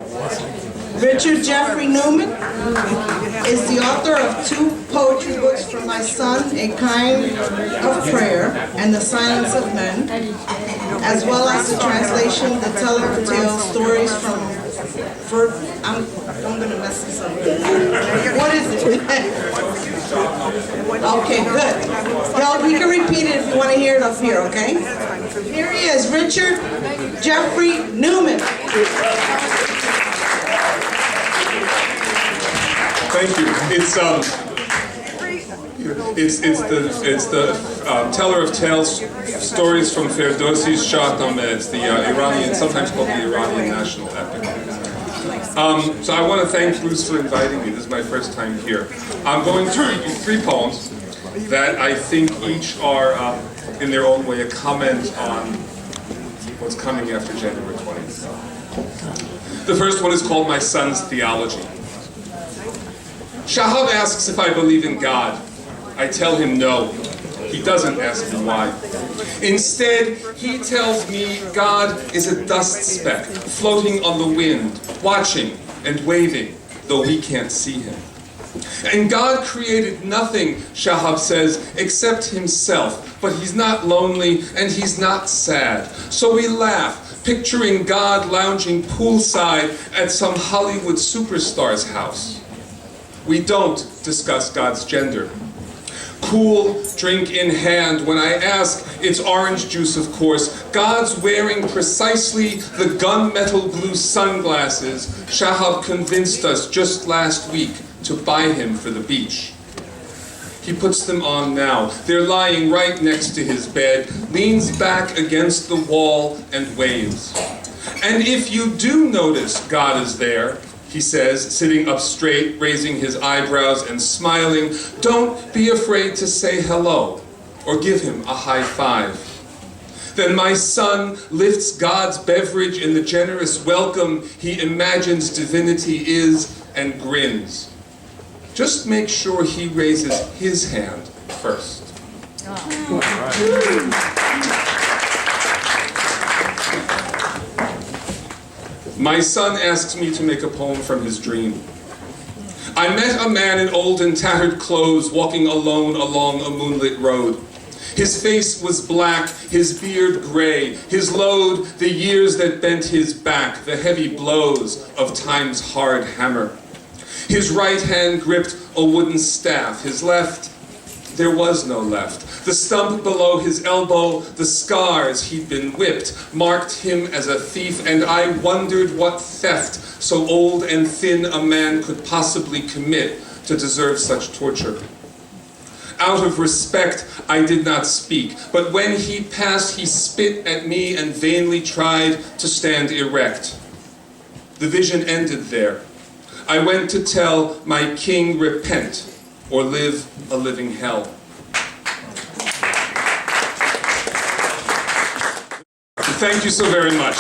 Richard Jeffrey Newman is the author of 2 poetry books for my son, A Kind of Prayer and The Silence of Men, as well as the translation, The Teller of Tales, Stories from... I'm going to mess this up. What is it? Okay, good. Y'all, we can repeat it if you want to hear it up here, okay? Here he is, Richard Jeffrey Newman. Thank you. It's the Teller of Tales, Stories from Ferdowsi's Shahnameh. It's the Iranian, sometimes called the Iranian national epic. So I want to thank Bruce for inviting me. This is my first time here. I'm going to read you 3 poems that I think each are, in their own way, a comment on what's coming after January 20th. The first one is called My Son's Theology. Shahab asks if I believe in God. I tell him no. He doesn't ask me why. Instead, he tells me God is a dust speck floating on the wind, watching and waving, though we can't see him. And God created nothing, Shahab says, except himself, but he's not lonely and he's not sad. So we laugh, picturing God lounging poolside at some Hollywood superstar's house. We don't discuss God's gender. Cool, drink in hand, when I ask, it's orange juice, of course. God's wearing precisely the gunmetal blue sunglasses Shahab convinced us just last week to buy him for the beach. He puts them on now. They're lying right next to his bed, leans back against the wall and waves. And if you do notice God is there, he says, sitting up straight, raising his eyebrows and smiling, don't be afraid to say hello or give him a high five. Then my son lifts God's beverage in the generous welcome he imagines divinity is and grins. Just make sure he raises his hand first. My son asks me to make a poem from his dream. I met a man in old and tattered clothes walking alone along a moonlit road. His face was black, his beard gray, his load the years that bent his back, the heavy blows of time's hard hammer. His right hand gripped a wooden staff, his left, there was no left. The stump below his elbow, the scars he'd been whipped, marked him as a thief, and I wondered what theft so old and thin a man could possibly commit to deserve such torture. Out of respect, I did not speak, but when he passed, he spit at me and vainly tried to stand erect. The vision ended there. I went to tell my king, repent, or live a living hell. Thank you so very much.